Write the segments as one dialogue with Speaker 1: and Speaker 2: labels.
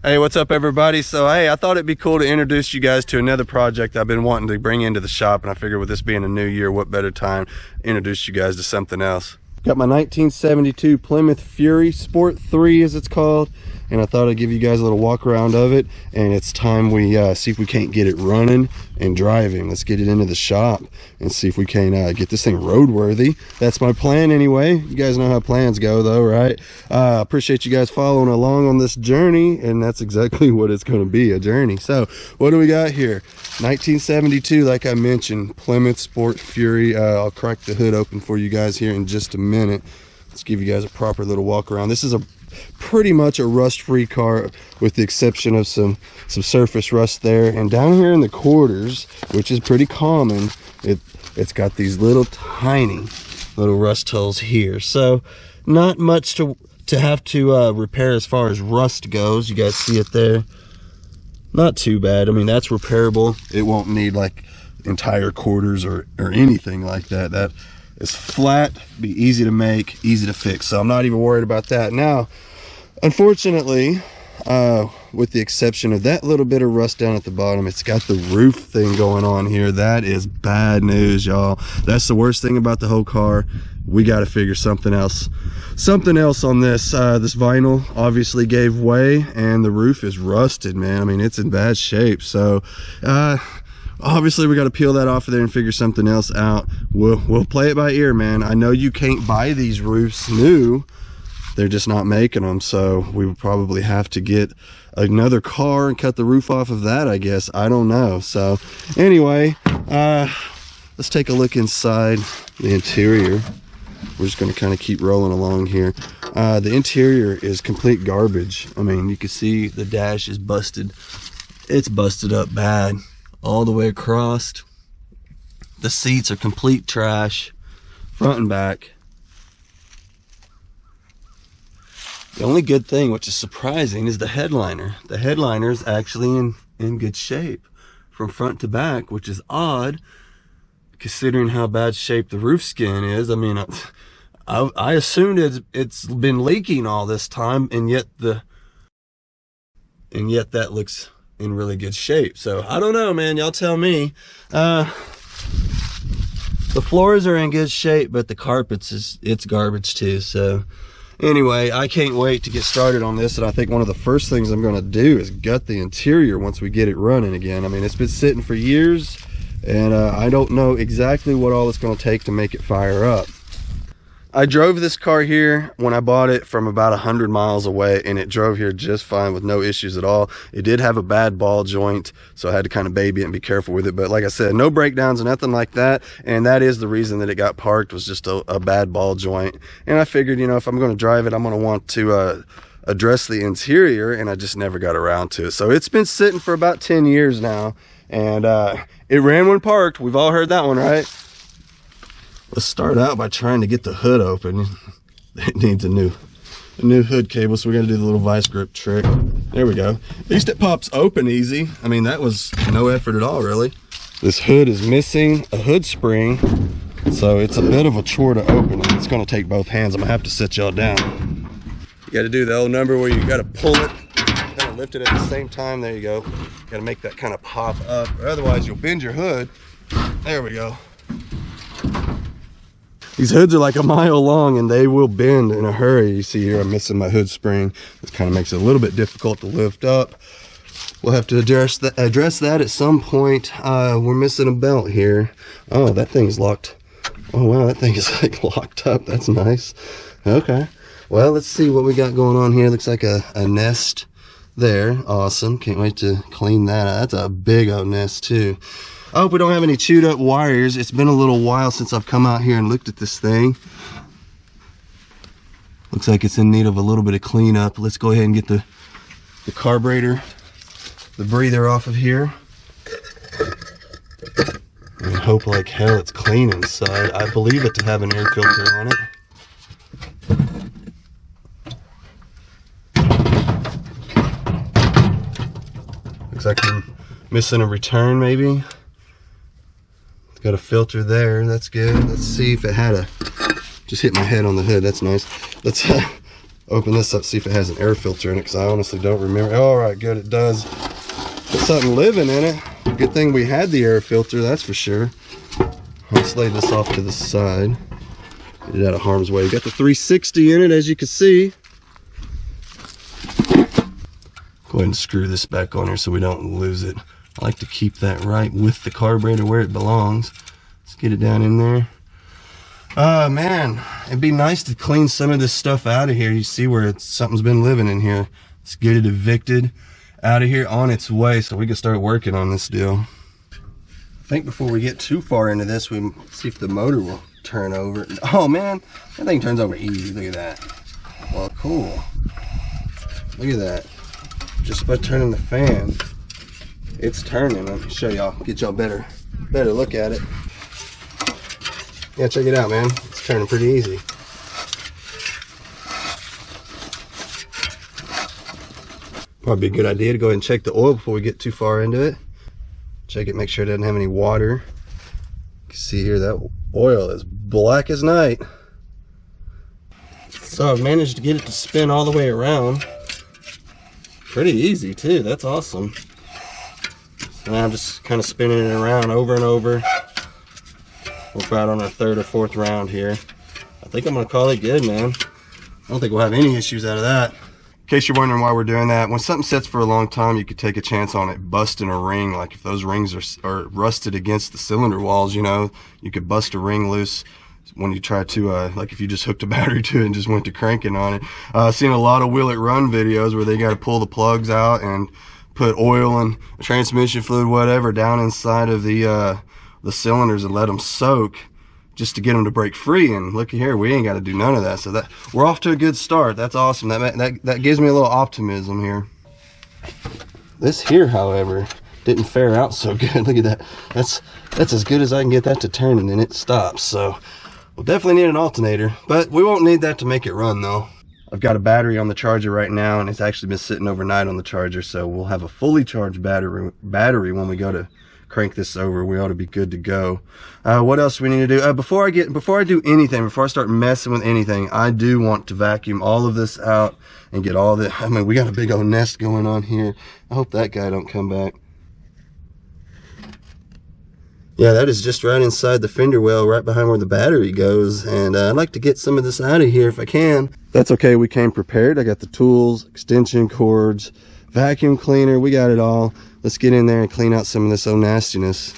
Speaker 1: Hey, what's up everybody? So hey, I thought it'd be cool to introduce you guys to another project I've been wanting to bring into the shop, and I figured with this being a new year, what better time to introduce you guys to something else. Got my 1972 Plymouth Fury Sport 3 as it's called, and I thought I'd give you guys a little walk around of it, and it's time we see if we can't get it running and driving. Let's get it into the shop and see if we can get this thing roadworthy. That's my plan anyway. You guys know how plans go though, right? Appreciate you guys following along on this journey, and that's exactly what it's going to be, a journey. So what do we got here? 1972, like I mentioned, Plymouth Sport Fury. I'll crack the hood open for you guys here in just a minute. Let's give you guys a proper little walk around. This is a pretty much a rust-free car, with the exception of some surface rust there. And down here in the quarters, which is pretty common, it's got these little tiny little rust holes here. So not much to have to repair as far as rust goes. You guys see it there. Not too bad. I mean, that's repairable. It won't need like entire quarters or anything like that. That is flat, be easy to make, easy to fix. So I'm not even worried about that. Now, unfortunately, with the exception of that little bit of rust down at the bottom, it's got the roof thing going on here. That is bad news, y'all. That's the worst thing about the whole car. We got to figure something else on this. This vinyl obviously gave way, and the roof is rusted, man. I mean, it's in bad shape. So obviously we got to peel that off of there and figure something else out. We'll play it by ear, man. I know you can't buy these roofs new. They're just not making them, so we would probably have to get another car and cut the roof off of that, I guess. I don't know. So anyway, let's take a look inside the interior. We're just going to kind of keep rolling along here. The interior is complete garbage. I mean, you can see the dash is busted. It's busted up bad all the way across. The seats are complete trash, front and back. The only good thing, which is surprising, is the headliner. The headliner is actually in good shape from front to back, which is odd considering how bad shape the roof skin is. I mean, I assumed it's been leaking all this time, and yet that looks in really good shape. So I don't know, man. Y'all tell me. The floors are in good shape, but the carpets it's garbage too. So anyway, I can't wait to get started on this, and I think one of the first things I'm going to do is gut the interior once we get it running again. I mean, it's been sitting for years, and I don't know exactly what all it's going to take to make it fire up. I drove this car here when I bought it from about 100 miles away, and it drove here just fine with no issues at all. It did have a bad ball joint, so I had to kind of baby it and be careful with it. But like I said, no breakdowns or nothing like that. And that is the reason that it got parked, was just a bad ball joint. And I figured, you know, if I'm going to drive it, I'm going to want to address the interior, and I just never got around to it. So it's been sitting for about 10 years now, and it ran when parked. We've all heard that one, right? Let's start out by trying to get the hood open. It needs a new hood cable, so we got to do the little vice grip trick. There we go. At least it pops open easy. I mean, that was no effort at all, really. This hood is missing a hood spring, so it's a bit of a chore to open, and it's going to take both hands. I'm going to have to sit y'all down. You got to do the old number where you got to pull it, kind of lift it at the same time. There you go. You got to make that kind of pop up, or otherwise you'll bend your hood. There we go. These hoods are like a mile long, and they will bend in a hurry. You see here I'm missing my hood spring. This kind of makes it a little bit difficult to lift up. We'll have to address that at some point. We're missing a belt here. Oh, that thing's locked. Oh wow, that thing is like locked up. That's nice. Okay, well, let's see what we got going on here. Looks like a nest there. Awesome. Can't wait to clean that. That's a big old nest too. I hope we don't have any chewed up wires. It's been a little while since I've come out here and looked at this thing. Looks like it's in need of a little bit of cleanup. Let's go ahead and get the carburetor, the breather off of here. And hope like hell it's clean inside. I believe it to have an air filter on it. Looks like I'm missing a return maybe. Got a filter there, that's good. Let's see if it had just hit my head on the hood. That's nice. Let's Open this up, see if it has an air filter in it, because I honestly don't remember. All right, good, it does. Got something living in it. Good thing we had the air filter, that's for sure. Let's lay this off to the side. Get it out of harm's way. Got the 360 in it, as you can see. Go ahead and screw this back on here so we don't lose it. I like to keep that right with the carburetor where it belongs. Let's get it down in there. Man, it'd be nice to clean some of this stuff out of here. You see where something's been living in here. Let's get it evicted out of here, on its way, so we can start working on this deal. I think before we get too far into this, we see if the motor will turn over. Oh man, that thing turns over easy. Look at that. Well, cool. Look at that. Just by turning the fan, it's turning. Let me show y'all, get y'all better look at it. Yeah, check it out, man. It's turning pretty easy. Probably a good idea to go ahead and check the oil before we get too far into it. Check it, make sure it doesn't have any water. You can see here that oil is black as night. So I've managed to get it to spin all the way around. Pretty easy too, that's awesome. So now I'm just kind of spinning it around over and over. We're about on our 3rd or 4th round here. I think I'm gonna call it good, man. I don't think we'll have any issues out of that. In case you're wondering why we're doing that, when something sits for a long time, you could take a chance on it busting a ring. Like if those rings are rusted against the cylinder walls, you know, you could bust a ring loose when you try to, like if you just hooked a battery to it and just went to cranking on it. I've seen a lot of Will It Run videos where they got to pull the plugs out and put oil and transmission fluid, whatever, down inside of the cylinders and let them soak, just to get them to break free. And looky here, we ain't got to do none of that. So that we're off to a good start. That's awesome. That gives me a little optimism here. This here, however, didn't fare out so good. Look at that. That's as good as I can get that to turn, and then it stops. So we'll definitely need an alternator, but we won't need that to make it run though. I've got a battery on the charger right now, and it's actually been sitting overnight on the charger, so we'll have a fully charged battery when we go to crank this over. We ought to be good to go. What else do we need to do? Before I do anything, before I start messing with anything, I do want to vacuum all of this out and get all the, I mean, we got a big old nest going on here. I hope that guy don't come back. Yeah, that is just right inside the fender well, right behind where the battery goes. And I'd like to get some of this out of here if I can. That's okay, we came prepared. I got the tools, extension cords, vacuum cleaner, we got it all. Let's get in there and clean out some of this old nastiness.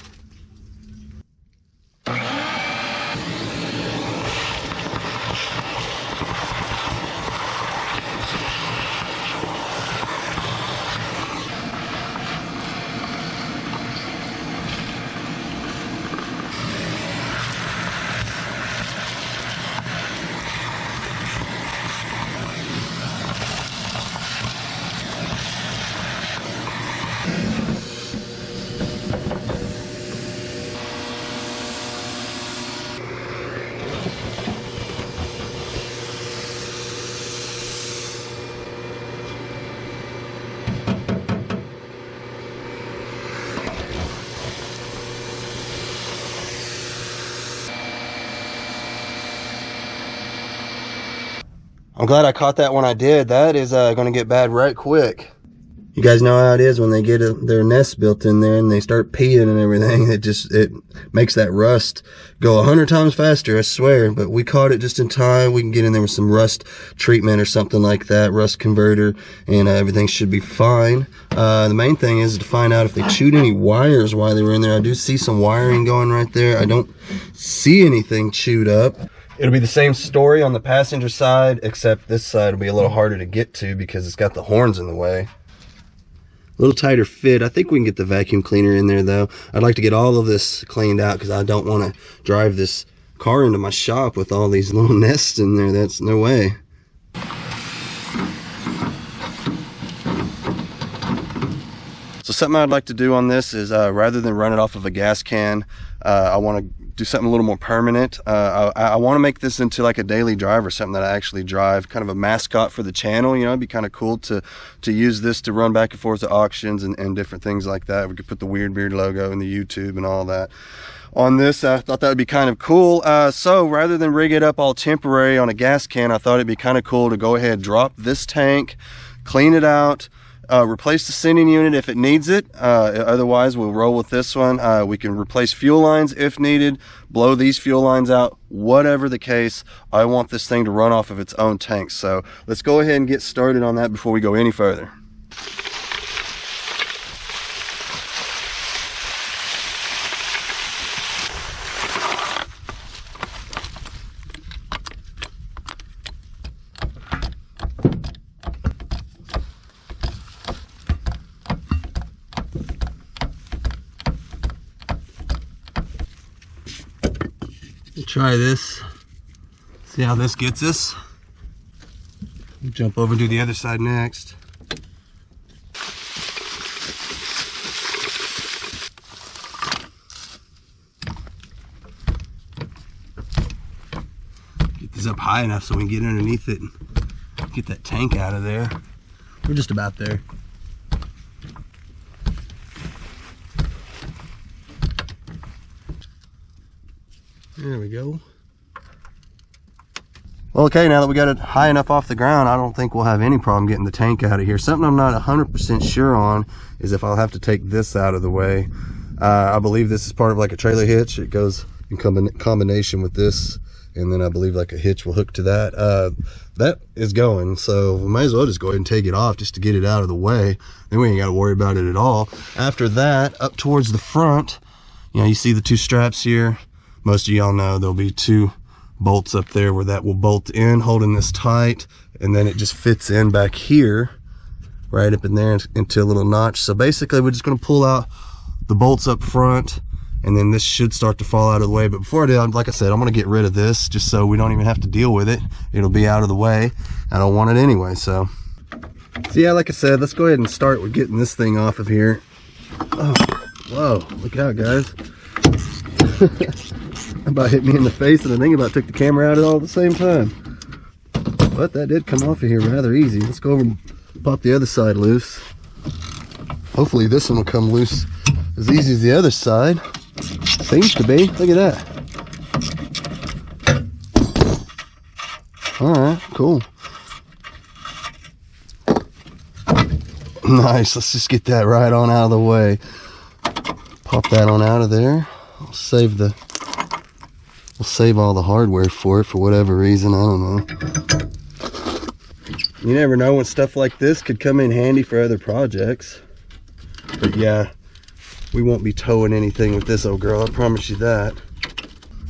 Speaker 1: I'm glad I caught that when I did. That is going to get bad right quick. You guys know how it is when they get their nest built in there and they start peeing and everything. It makes that rust go 100 times faster, I swear. But we caught it just in time. We can get in there with some rust treatment or something like that, rust converter, and everything should be fine. The main thing is to find out if they chewed any wires while they were in there. I do see some wiring going right there. I don't see anything chewed up. It'll be the same story on the passenger side, except this side will be a little harder to get to because it's got the horns in the way. A little tighter fit. I think we can get the vacuum cleaner in there though. I'd like to get all of this cleaned out because I don't want to drive this car into my shop with all these little nests in there. That's no way. So something I'd like to do on this is rather than run it off of a gas can, I want to do something a little more permanent. I want to make this into like a daily driver, something that I actually drive, kind of a mascot for the channel. You know, it'd be kind of cool to use this to run back and forth to auctions and different things like that. We could put the Weird Beard logo and the YouTube and all that on this. I thought that would be kind of cool. So rather than rig it up all temporary on a gas can, I thought it'd be kind of cool to go ahead, drop this tank, clean it out, replace the sending unit if it needs it. Otherwise we'll roll with this one. We can replace fuel lines if needed, blow these fuel lines out, whatever the case. I want this thing to run off of its own tank. So let's go ahead and get started on that before we go any further. Try this, see how this gets us. We'll jump over and do the other side next. Get this up high enough so we can get underneath it and get that tank out of there. We're just about there. There we go. Okay, now that we got it high enough off the ground, I don't think we'll have any problem getting the tank out of here. Something I'm not 100% sure on is if I'll have to take this out of the way. I believe this is part of like a trailer hitch. It goes in combination with this, and then I believe like a hitch will hook to that. That is going, so we might as well just go ahead and take it off just to get it out of the way. Then we ain't got to worry about it at all. After that, up towards the front, you know, you see the two straps here. Most of y'all know there'll be two bolts up there where that will bolt in, holding this tight, and then it just fits in back here, right up in there into a little notch. So basically we're just going to pull out the bolts up front, and then this should start to fall out of the way. But before I do, like I said, I'm going to get rid of this just so we don't even have to deal with it. It'll be out of the way. I don't want it anyway. So yeah, like I said, let's go ahead and start with getting this thing off of here. Oh, whoa, look out, guys. About hit me in the face, and I think about took the camera out all at the same time. But that did come off of here rather easy. Let's go over and pop the other side loose. Hopefully this one will come loose as easy as the other side. Seems to be. Look at that. Alright, cool. Nice. Let's just get that right on out of the way. Pop that on out of there. We'll save all the hardware for it for whatever reason. I don't know. You never know when stuff like this could come in handy for other projects. But yeah, we won't be towing anything with this old girl, I promise you that.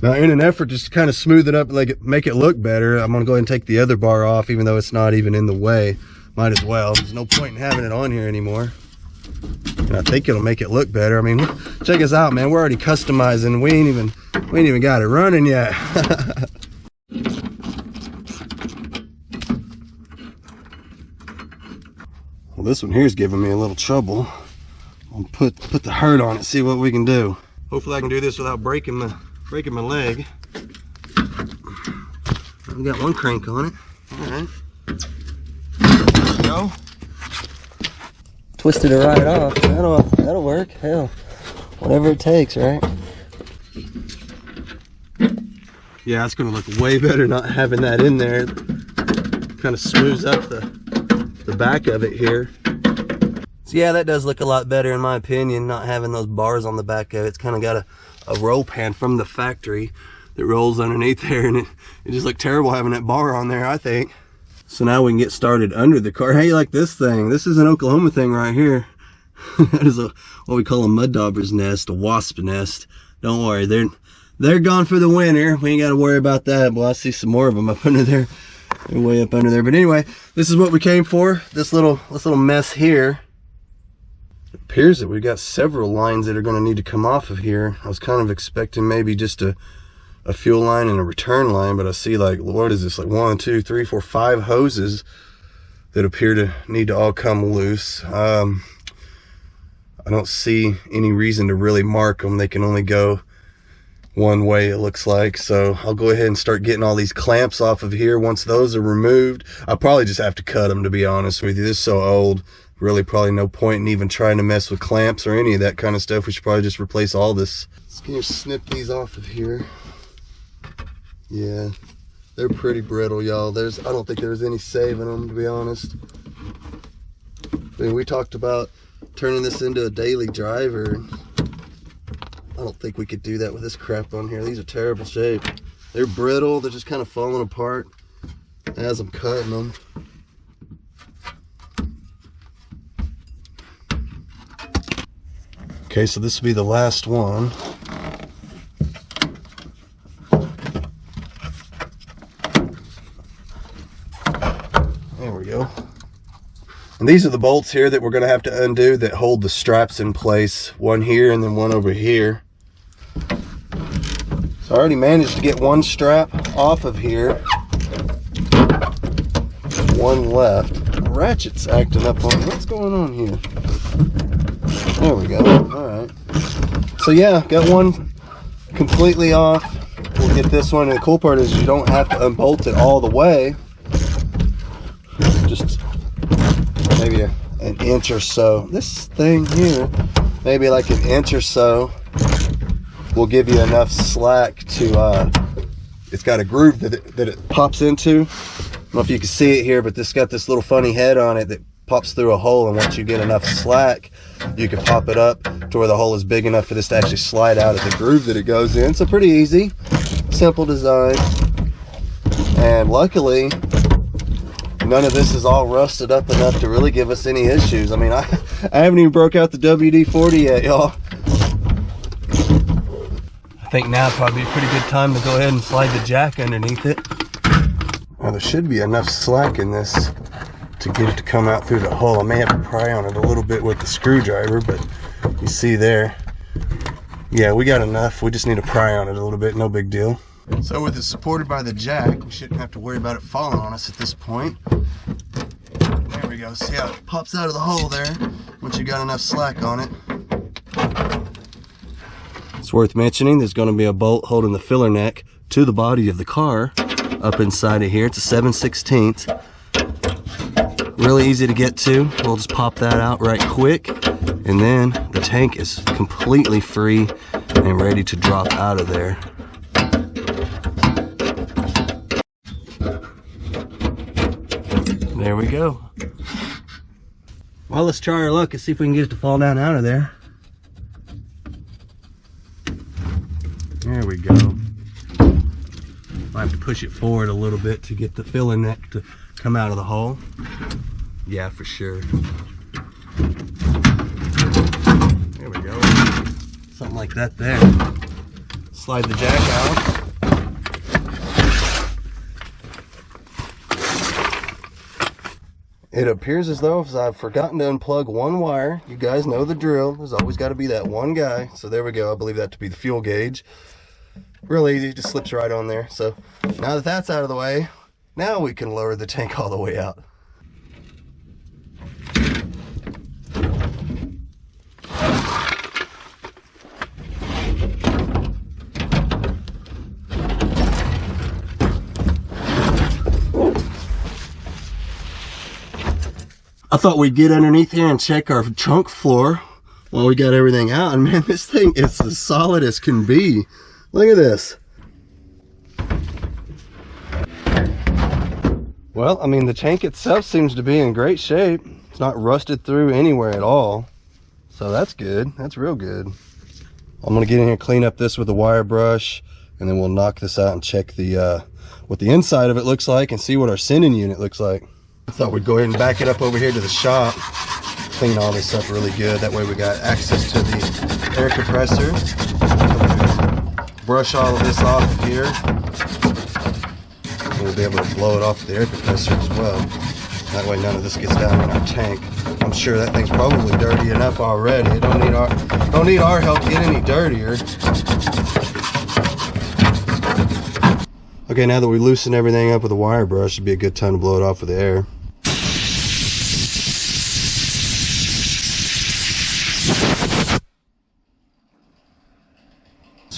Speaker 1: Now, in an effort just to kind of smooth it up, like make it look better, I'm gonna go ahead and take the other bar off, even though it's not even in the way. Might as well. There's no point in having it on here anymore. And I think it'll make it look better. I mean, check us out, man. We're already customizing. We ain't even got it running yet. Well, this one here is giving me a little trouble. I'll put the hurt on it, see what we can do. Hopefully I can do this without breaking my leg. I've got one crank on it. All right. There we go. Twisted it right off. That'll work. Hell, whatever it takes, right? Yeah, it's gonna look way better not having that in there. Kind of smooths up the back of it here. So yeah, that does look a lot better in my opinion, not having those bars on the back of it. It's kind of got a roll pan from the factory that rolls underneath there, and it just looked terrible having that bar on there, I think. So now we can get started under the car. Hey, like this thing. This is an Oklahoma thing right here. That is what we call a mud dauber's nest, a wasp nest. Don't worry, they're gone for the winter. We ain't got to worry about that. Well, I see some more of them up under there. They're way up under there. But anyway, this is what we came for. This little mess here. It appears that we've got several lines that are going to need to come off of here. I was kind of expecting maybe just a fuel line and a return line, but I see like, what is this, like 1, 2, 3, 4, 5 hoses that appear to need to all come loose. I don't see any reason to really mark them. They can only go one way, it looks like. So I'll go ahead and start getting all these clamps off of here. Once those are removed, I'll probably just have to cut them, to be honest with you. This is so old, really probably no point in even trying to mess with clamps or any of that kind of stuff. We should probably just replace all this. Let's just snip these off of here. Yeah, they're pretty brittle, y'all. I don't think there's any saving them, to be honest. I mean, we talked about turning this into a daily driver. I don't think we could do that with this crap on here. These are terrible shape. They're brittle. They're just kind of falling apart as I'm cutting them. Okay, so this will be the last one. There we go. And these are the bolts here that we're going to have to undo that hold the straps in place. One here and then one over here. So I already managed to get one strap off of here. One left. The ratchet's acting up on me. What's going on here? There we go. Alright. So yeah, got one completely off. We'll get this one. And the cool part is you don't have to unbolt it all the way. Just maybe an inch or so. This thing here, maybe like an inch or so, will give you enough slack to, it's got a groove that it pops into. I don't know if you can see it here, but this got this little funny head on it that pops through a hole, and once you get enough slack, you can pop it up to where the hole is big enough for this to actually slide out of the groove that it goes in. So pretty easy, simple design, and luckily none of this is all rusted up enough to really give us any issues. I mean, I haven't even broke out the WD-40 yet, y'all. I think now probably a pretty good time to go ahead and slide the jack underneath it. Well, there should be enough slack in this to get it to come out through the hole. I may have to pry on it a little bit with the screwdriver, but you see there, yeah, we got enough. We just need to pry on it a little bit, no big deal. So with it supported by the jack, we shouldn't have to worry about it falling on us at this point. There we go. See how it pops out of the hole there once you got enough slack on it. It's worth mentioning there's going to be a bolt holding the filler neck to the body of the car up inside of here. It's a 7/16. Really easy to get to. We'll just pop that out right quick, and then the tank is completely free and ready to drop out of there. There we go. Well, let's try our luck and see if we can get it to fall down out of there. There we go. I have to push it forward a little bit to get the filler neck to come out of the hole. Yeah, for sure. There we go. Something like that there. Slide the jack out. It appears as though I've forgotten to unplug one wire. You guys know the drill. There's always got to be that one guy. So there we go. I believe that to be the fuel gauge. Real easy, just slips right on there. So now that that's out of the way, now we can lower the tank all the way out. I thought we'd get underneath here and check our trunk floor while we got everything out, and man, this thing is as solid as can be. Look at this. Well, I mean, the tank itself seems to be in great shape. It's not rusted through anywhere at all, so that's good. That's real good. I'm gonna get in here, clean up this with a wire brush, and then we'll knock this out and check the what the inside of it looks like and see what our sending unit looks like. I thought we'd go ahead and back it up over here to the shop, clean all this up really good. That way we got access to the air compressor. Brush all of this off of here. We'll be able to blow it off the air compressor as well. That way none of this gets down in our tank. I'm sure that thing's probably dirty enough already. It don't need our help to get any dirtier. Okay, now that we loosen everything up with a wire brush, it'd be a good time to blow it off with the air.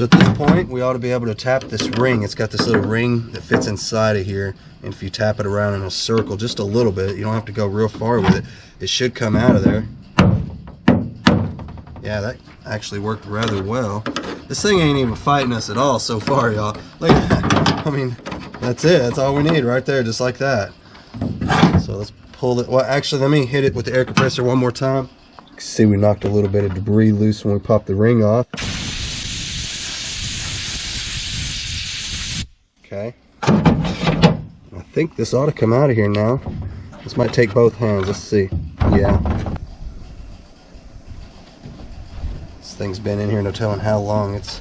Speaker 1: So at this point, we ought to be able to tap this ring. It's got this little ring that fits inside of here. And if you tap it around in a circle just a little bit, you don't have to go real far with it. It should come out of there. Yeah, that actually worked rather well. This thing ain't even fighting us at all so far, y'all. Look at that. I mean, that's it. That's all we need right there, just like that. So let's pull it. Well, actually, let me hit it with the air compressor one more time. You can see we knocked a little bit of debris loose when we popped the ring off. Okay. I think this ought to come out of here now. This might take both hands. Let's see. Yeah. This thing's been in here, no telling how long. It's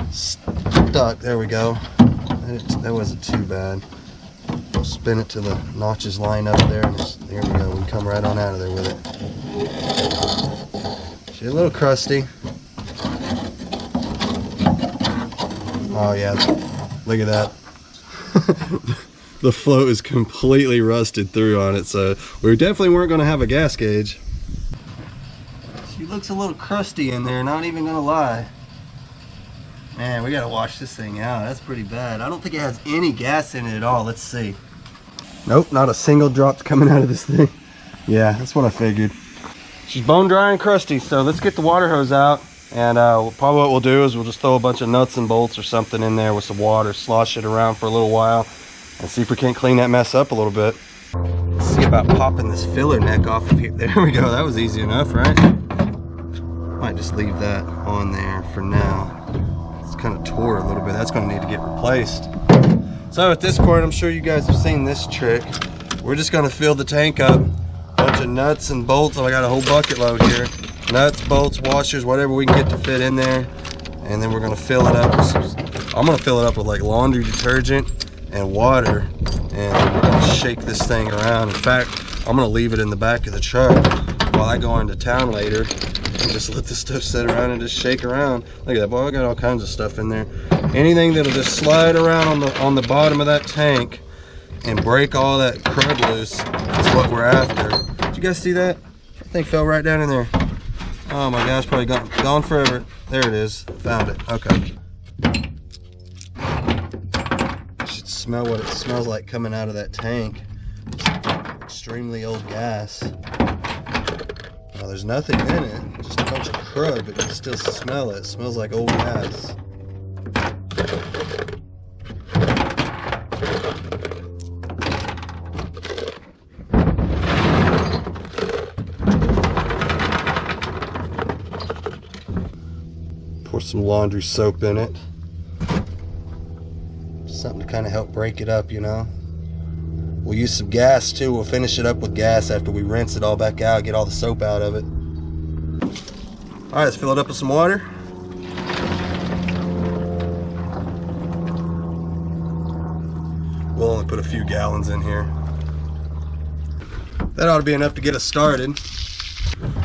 Speaker 1: stuck. There we go. That wasn't too bad. We'll spin it till the notches line up there, and there we go. We can come right on out of there with it. She's a little crusty. Oh yeah, look at that. The float is completely rusted through on it, so we definitely weren't going to have a gas gauge. She looks a little crusty in there, not even gonna lie. Man, we gotta wash this thing out. That's pretty bad. I don't think it has any gas in it at all. Let's see. Nope, not a single drop's coming out of this thing. Yeah, that's what I figured. She's bone dry and crusty, so let's get the water hose out. And probably what we'll do is we'll just throw a bunch of nuts and bolts or something in there with some water, slosh it around for a little while, and see if we can't clean that mess up a little bit. Let's see about popping this filler neck off of here. There we go. That was easy enough, right? Might just leave that on there for now. It's kind of tore a little bit. That's going to need to get replaced. So at this point, I'm sure you guys have seen this trick. We're just going to fill the tank up. Bunch of nuts and bolts. Oh, I got a whole bucket load here. Nuts, bolts, washers, whatever we can get to fit in there. And then we're going to fill it up. I'm going to fill it up with like laundry detergent and water. And we're going to shake this thing around. In fact, I'm going to leave it in the back of the truck while I go into town later. And just let this stuff sit around and just shake around. Look at that, boy, I got all kinds of stuff in there. Anything that'll just slide around on the bottom of that tank and break all that crud loose is what we're after. Did you guys see that? That thing fell right down in there. Oh my gosh, probably gone forever. There it is, found it, okay. You should smell what it smells like coming out of that tank. It's extremely old gas. Now, there's nothing in it, just a bunch of crud, but you can still smell it. It smells like old gas. Pour some laundry soap in it. Something to kind of help break it up, you know. We'll use some gas too. We'll finish it up with gas after we rinse it all back out, get all the soap out of it. All right, let's fill it up with some water. We'll only put a few gallons in here. That ought to be enough to get us started.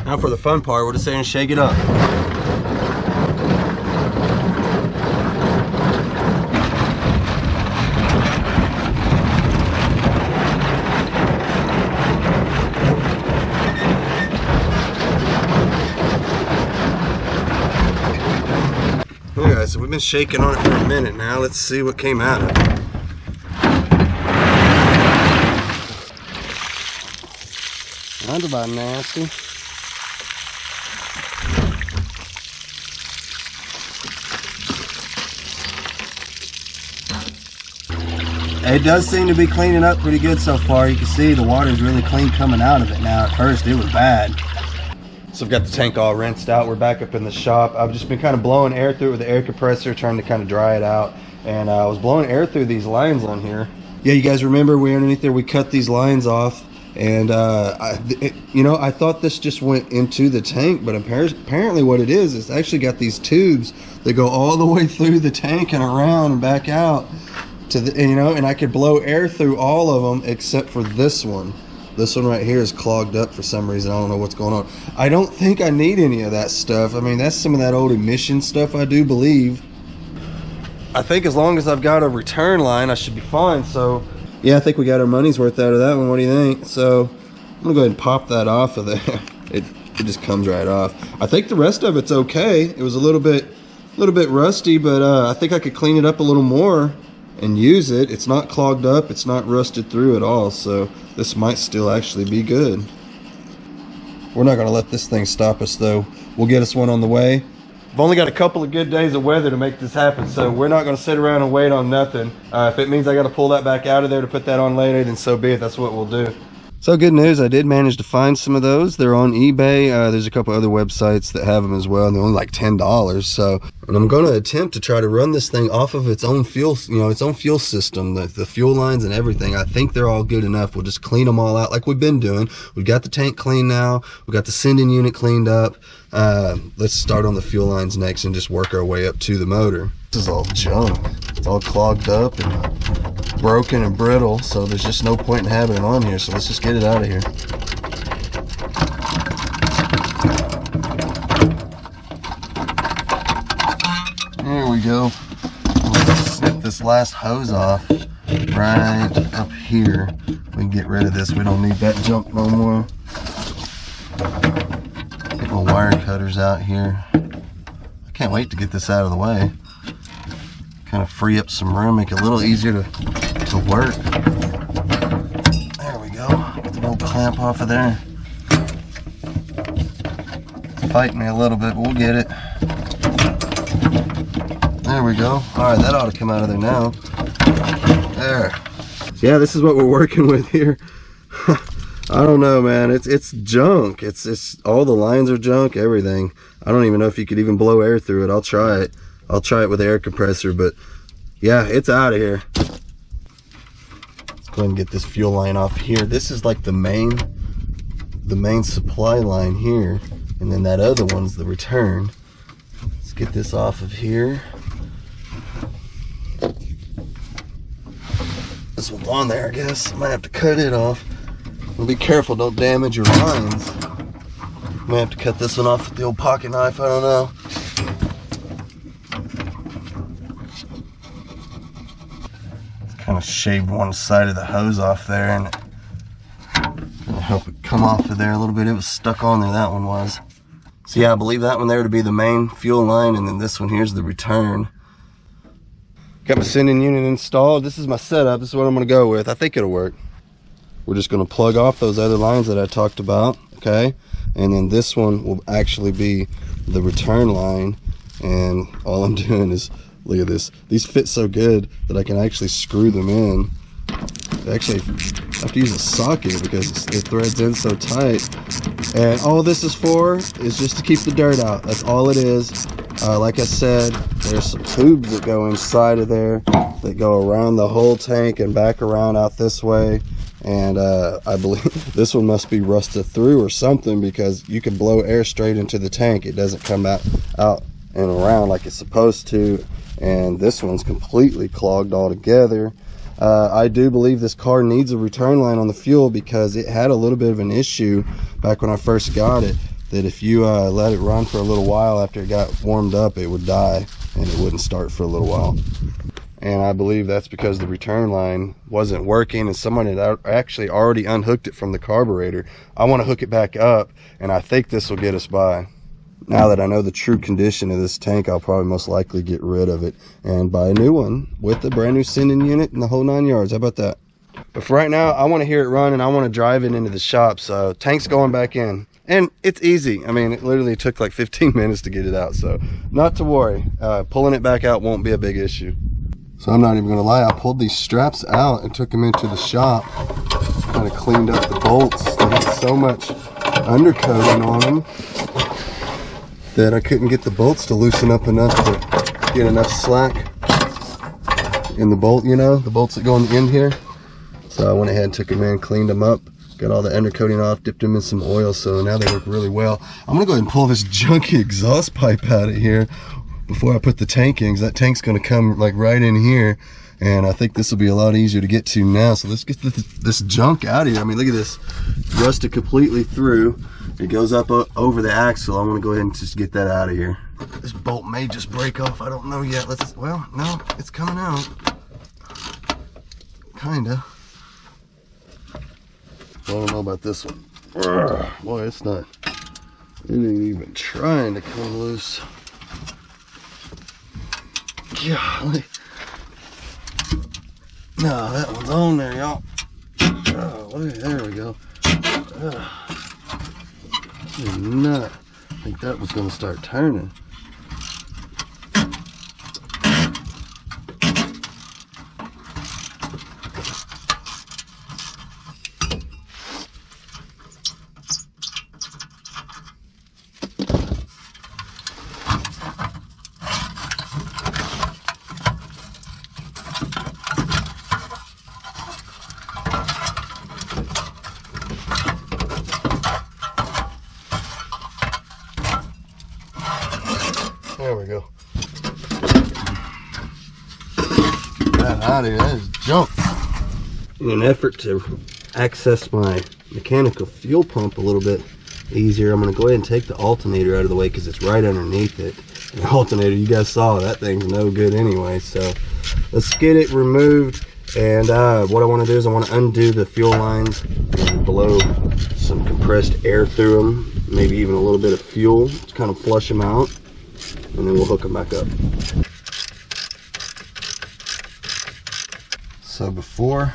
Speaker 1: Now for the fun part, we'll just sit and shake it up. Okay, so we've been shaking on it for a minute now. Let's see what came out of it. Not about nasty. It does seem to be cleaning up pretty good so far. You can see the water's really clean coming out of it now. At first it was bad. So I've got the tank all rinsed out. We're back up in the shop. I've just been kind of blowing air through it with the air compressor, trying to kind of dry it out. And I was blowing air through these lines on here. Yeah, you guys remember we underneath there, we cut these lines off. And I thought this just went into the tank, but apparently what it is, it's actually got these tubes that go all the way through the tank and around and back out to the, and I could blow air through all of them except for this one. This one right here is clogged up for some reason. I don't know what's going on. I don't think I need any of that stuff. I mean, that's some of that old emission stuff, I do believe. I think as long as I've got a return line, I should be fine. So yeah, I think we got our money's worth out of that one. What do you think? So I'm gonna go ahead and pop that off of there. It just comes right off. I think the rest of it's okay. It was a little bit A little bit rusty, but I think I could clean it up a little more and use it. It's not clogged up, it's not rusted through at all, so this might still actually be good. We're not going to let this thing stop us though. We'll get us one on the way. I've only got a couple of good days of weather to make this happen, so we're not going to sit around and wait on nothing. If it means I got to pull that back out of there to put that on later, then so be it. That's what we'll do. So good news, I did manage to find some of those. They're on eBay. There's a couple other websites that have them as well, and they're only like $10. So, and I'm going to attempt to try to run this thing off of its own fuel, its own fuel system, the fuel lines and everything. I think they're all good enough. We'll just clean them all out like we've been doing. We've got the tank clean now. We've got the sending unit cleaned up. Let's start on the fuel lines next and just work our way up to the motor. This is all junk. It's all clogged up and broken and brittle, so there's just no point in having it on here, so let's just get it out of here. There we go. Let's snip this last hose off right up here. We can get rid of this. We don't need that junk no more. Get my wire cutters out here. I can't wait to get this out of the way. Kind of free up some room, make it a little easier to work. There we go. Get the little clamp off of there. It's fighting me a little bit, but we'll get it. There we go. Alright, that ought to come out of there now. There. So yeah, this is what we're working with here. I don't know, man. It's junk. It's all the lines are junk, everything. I don't even know if you could even blow air through it. I'll try it. I'll try it with the air compressor, but yeah, it's out of here. Let's go ahead and get this fuel line off here. This is like the main supply line here, and then that other one's the return. Let's get this off of here. This one's on there, I guess. I might have to cut it off. Well, be careful, don't damage your lines. Might have to cut this one off with the old pocket knife, I don't know. Kind of shaved one side of the hose off there, and gonna help it come off of there a little bit. It was stuck on there, that one was. So yeah, I believe that one there to be the main fuel line, and then this one here's the return. Got my sending unit installed. This is my setup. This is what I'm gonna go with. I think it'll work. We're just gonna plug off those other lines that I talked about, okay? And then this one will actually be the return line, and all I'm doing is, look at this. These fit so good that I can actually screw them in. Actually, I have to use a socket because it threads in so tight. And all this is for is just to keep the dirt out. That's all it is. Like I said, there's some tubes that go inside of there that go around the whole tank and back around out this way. And I believe this one must be rusted through or something, because you can blow air straight into the tank. It doesn't come out and around like it's supposed to. And this one's completely clogged altogether. I do believe this car needs a return line on the fuel, because it had a little bit of an issue back when I first got it, that if you let it run for a little while after it got warmed up, it would die and it wouldn't start for a little while. And I believe that's because the return line wasn't working, and someone had actually already unhooked it from the carburetor. I want to hook it back up, and I think this will get us by. Now that I know the true condition of this tank, I'll probably most likely get rid of it and buy a new one with a brand new sending unit and the whole 9 yards. How about that? But for right now, I want to hear it run, and I want to drive it into the shop. So tank's going back in, and it's easy. I mean, it literally took like 15 minutes to get it out, so not to worry. Pulling it back out won't be a big issue. So I'm not even gonna lie, I pulled these straps out and took them into the shop, kind of cleaned up the bolts. They had so much undercoating on them that I couldn't get the bolts to loosen up enough to get enough slack in the bolt, you know, the bolts that go on the end here. So I went ahead and took them in, cleaned them up, got all the undercoating off, dipped them in some oil, so now they work really well. I'm gonna go ahead and pull this junky exhaust pipe out of here before I put the tank in, because that tank's gonna come like right in here, and I think this will be a lot easier to get to now. So let's get this junk out of here. I mean, look at this, rusted completely through. It goes up over the axle. I want to go ahead and just get that out of here. This bolt may just break off, I don't know yet. Well, no, it's coming out. Kinda. I don't know about this one. Boy, it ain't even trying to come loose. Golly. No, that one's on there, y'all. Oh, there we go. Nut. I think that was going to start turning. There we go. That out of here, that is junk. In an effort to access my mechanical fuel pump a little bit easier, I'm going to go ahead and take the alternator out of the way because it's right underneath it. And the alternator, you guys saw, that thing's no good anyway. So let's get it removed. And what I want to do is I want to undo the fuel lines and blow some compressed air through them, maybe even a little bit of fuel to kind of flush them out. And then we'll hook them back up. So before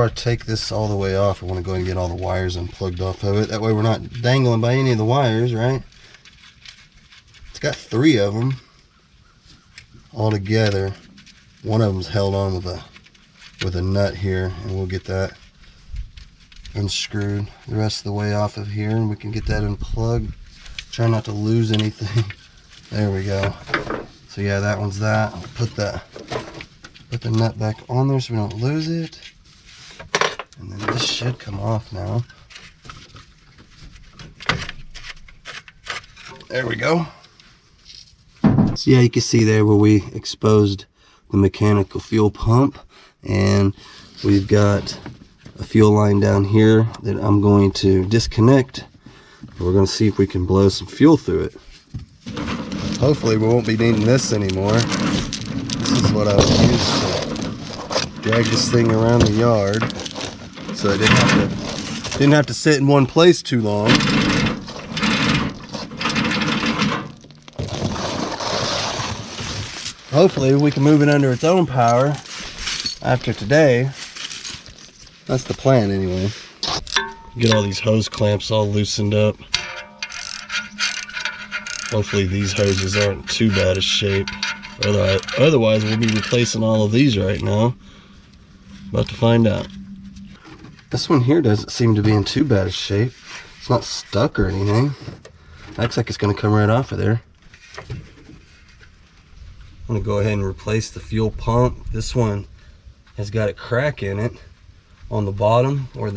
Speaker 1: I take this all the way off, I want to go ahead and get all the wires unplugged off of it. That way we're not dangling by any of the wires, right? It's got 3 of them all together. One of them's held on with a nut here, and we'll get that unscrewed the rest of the way off of here, and we can get that unplugged. Try not to lose anything. There we go. So yeah, that one's that. I'll put the nut back on there so we don't lose it. And then this should come off now. There we go. So yeah, you can see there where we exposed the mechanical fuel pump, and we've got a fuel line down here that I'm going to disconnect. We're going to see if we can blow some fuel through it. Hopefully we won't be needing this anymore. This is what I would use to drag this thing around the yard, so I didn't have to sit in one place too long. Hopefully we can move it under its own power after today. That's the plan anyway. Get all these hose clamps all loosened up. Hopefully these hoses aren't too bad a shape. Otherwise we'll be replacing all of these right now. About to find out. This one here doesn't seem to be in too bad a shape. It's not stuck or anything. Looks like it's going to come right off of there. I'm going to go ahead and replace the fuel pump. This one has got a crack in it on the bottom where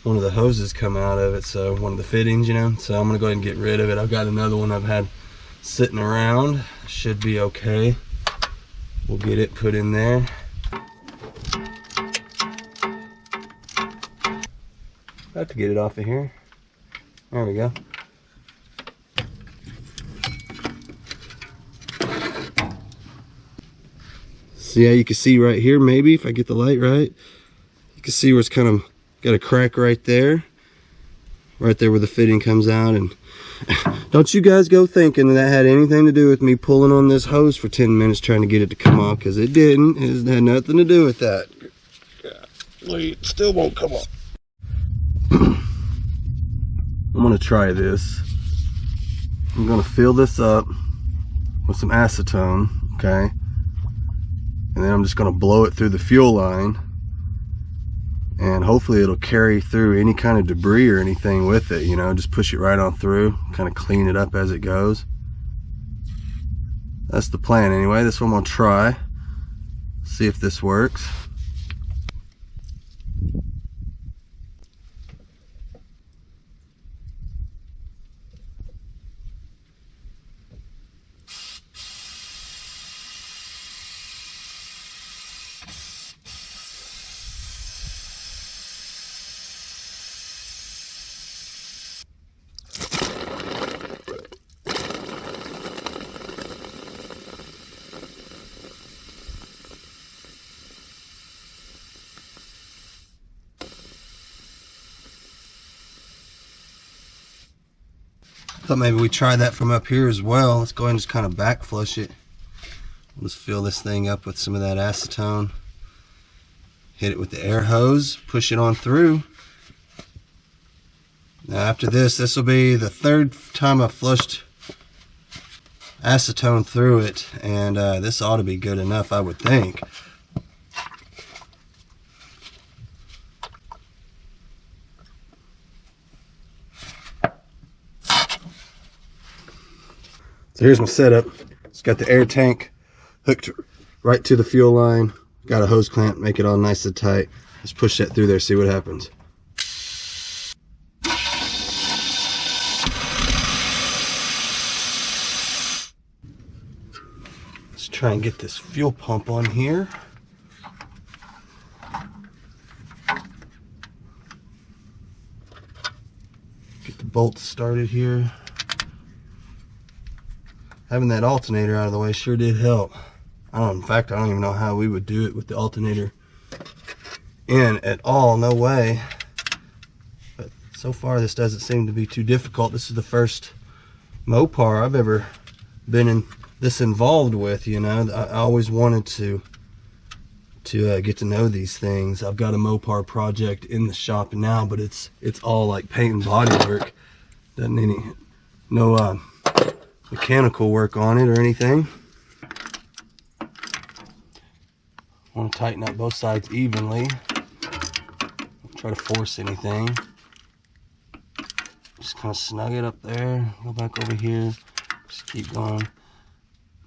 Speaker 1: one of the hoses come out of it, so one of the fittings, you know. So I'm going to go ahead and get rid of it. I've got another one I've had sitting around. Should be okay. We'll get it put in there. Have to get it off of here. There we go. So yeah, you can see right here, maybe if I get the light right, you can see where it's kind of got a crack right there where the fitting comes out. And don't you guys go thinking that had anything to do with me pulling on this hose for 10 minutes trying to get it to come off, because it didn't. It had nothing to do with that. It still won't come off. I'm gonna try this. I'm gonna fill this up with some acetone, okay? And then I'm just gonna blow it through the fuel line, and hopefully it'll carry through any kind of debris or anything with it, you know. Just push it right on through, kind of clean it up as it goes. That's the plan anyway. This one I'm gonna try, see if this works. Thought maybe we try that from up here as well. Let's go ahead and just kind of back flush it. We'll just fill this thing up with some of that acetone. Hit it with the air hose, push it on through. Now after this will be the third time I've flushed acetone through it, and this ought to be good enough, I would think. So here's my setup. It's got the air tank hooked right to the fuel line. Got a hose clamp, make it all nice and tight. Let's push that through there, see what happens. Let's try and get this fuel pump on here. Get the bolts started here. Having that alternator out of the way sure did help. In fact, I don't even know how we would do it with the alternator in at all, no way. But so far this doesn't seem to be too difficult. This is the first Mopar I've ever been involved with, you know. I always wanted to get to know these things. I've got a Mopar project in the shop now, but it's all like paint and body work. Doesn't no mechanical work on it or anything. Want to tighten up both sides evenly. Don't try to force anything. Just kind of snug it up there. Go back over here. Just keep going.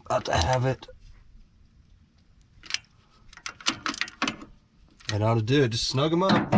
Speaker 1: About to have it. That ought to do it. Just snug them up.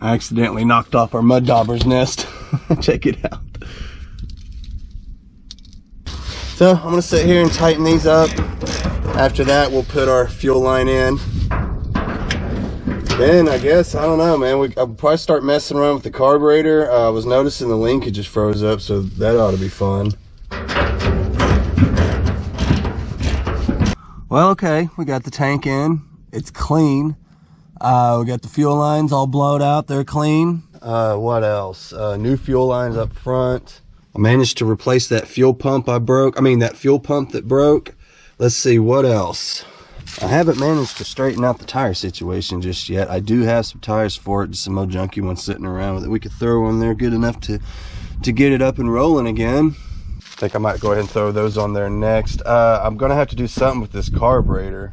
Speaker 1: I accidentally knocked off our mud dauber's nest. Check it out. So I'm gonna sit here and tighten these up. After that, we'll put our fuel line in. Then I guess, I don't know, man, I'll probably start messing around with the carburetor. I was noticing the linkages froze up, so that ought to be fun. Well, okay, we got the tank in. It's clean. We got the fuel lines all blowed out. They're clean. What else? New fuel lines up front. I managed to replace that fuel pump that fuel pump that broke. Let's see, what else? I haven't managed to straighten out the tire situation just yet. I do have some tires for it, just some old junky ones sitting around with it. We could throw on there good enough to get it up and rolling again. I think I might go ahead and throw those on there next. I'm gonna have to do something with this carburetor.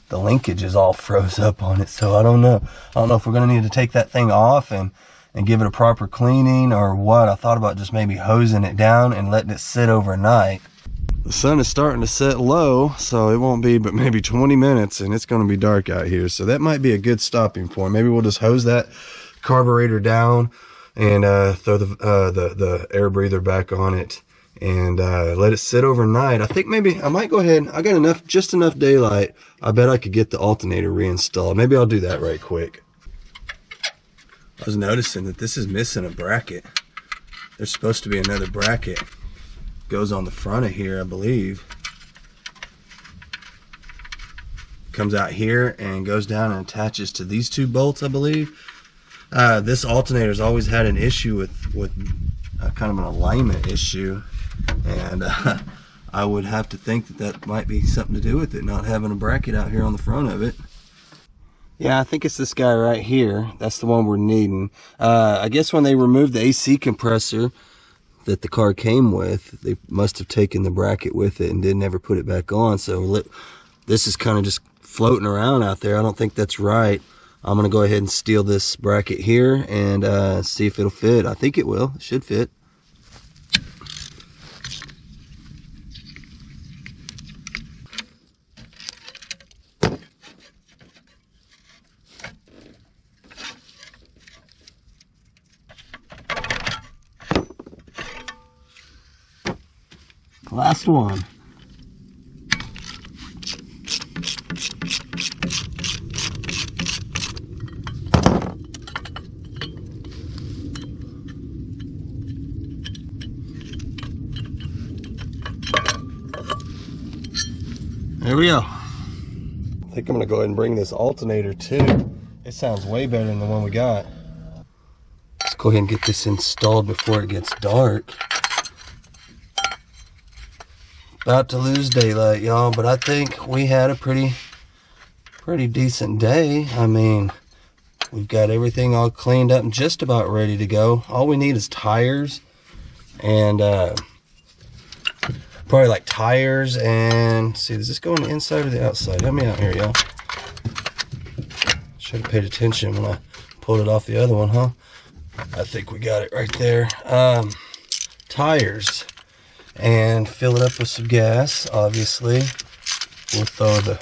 Speaker 1: The linkage is all froze up on it, so I don't know. I don't know if we're gonna need to take that thing off and give it a proper cleaning or what. I thought about just maybe hosing it down and letting it sit overnight. The sun is starting to set low, so it won't be but maybe 20 minutes and it's gonna be dark out here. So that might be a good stopping point. Maybe we'll just hose that carburetor down and throw the air breather back on it and let it sit overnight. I think maybe I might go ahead. I got just enough daylight. I bet I could get the alternator reinstalled. Maybe I'll do that right quick. I was noticing that this is missing a bracket. There's supposed to be another bracket. Goes on the front of here, I believe. Comes out here and goes down and attaches to these two bolts, I believe. This alternator's always had an issue with kind of an alignment issue, and I would have to think that might be something to do with it, not having a bracket out here on the front of it. Yeah, I think it's this guy right here. That's the one we're needing. I guess when they removed the AC compressor that the car came with, they must have taken the bracket with it and didn't ever put it back on. So this is kind of just floating around out there. I don't think that's right. I'm gonna go ahead and steal this bracket here and see if it'll fit. I think it will. It should fit. Last one. There we go. I think I'm gonna go ahead and bring this alternator too. It sounds way better than the one we got. Let's go ahead and get this installed before it gets dark. About to lose daylight, y'all, but I think we had a pretty decent day. I mean, we've got everything all cleaned up and just about ready to go. All we need is tires and probably like tires and see, does this go on the inside or the outside? Help me out here, y'all. Should have paid attention when I pulled it off the other one, huh? I think we got it right there. Tires and fill it up with some gas. Obviously, we'll throw the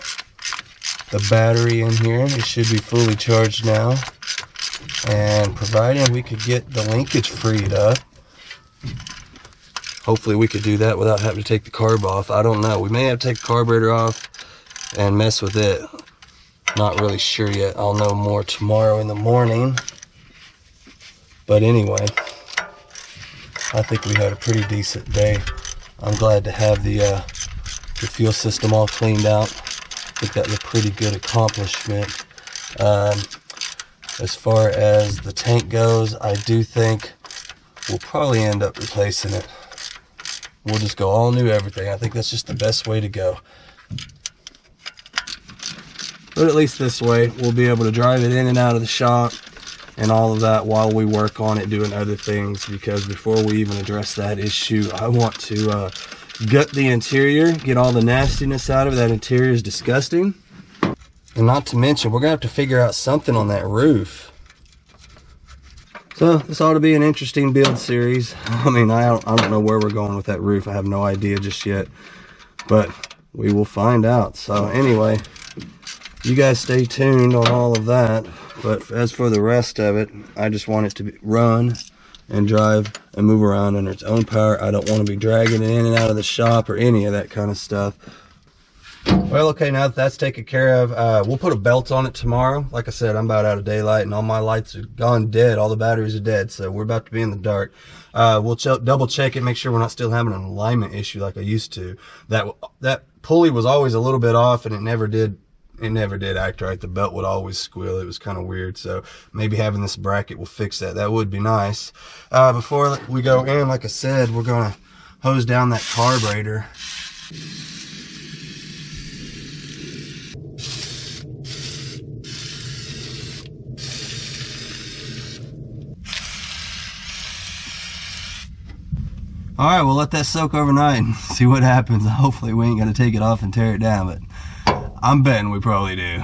Speaker 1: battery in here. It should be fully charged now, and providing we could get the linkage freed up, hopefully we could do that without having to take the carb off. I don't know. We may have to take the carburetor off and mess with it. Not really sure yet. I'll know more tomorrow in the morning. But anyway, I think we had a pretty decent day. I'm glad to have the fuel system all cleaned out. I think that was a pretty good accomplishment. As far as the tank goes, I do think we'll probably end up replacing it. We'll just go all new everything. I think that's just the best way to go. But at least this way, we'll be able to drive it in and out of the shop and all of that while we work on it doing other things, because before we even address that issue, I want to gut the interior, get all the nastiness out of it. That interior is disgusting. And not to mention, we're gonna have to figure out something on that roof. So this ought to be an interesting build series. I mean, I don't know where we're going with that roof. I have no idea just yet, but we will find out. So anyway, you guys stay tuned on all of that. But as for the rest of it, I just want it to run and drive and move around under its own power. I don't want to be dragging it in and out of the shop or any of that kind of stuff. Well, okay, now that that's taken care of, we'll put a belt on it tomorrow. Like I said, I'm about out of daylight and all my lights are gone dead. All the batteries are dead, so we're about to be in the dark. We'll double check it, make sure we're not still having an alignment issue like I used to. That pulley was always a little bit off and it never did act right. The belt would always squeal. It was kind of weird, so maybe having this bracket will fix that. That would be nice. Before we go in, like I said, we're gonna hose down that carburetor. All right, we'll let that soak overnight and see what happens. Hopefully we ain't gonna take it off and tear it down, but I'm betting we probably do.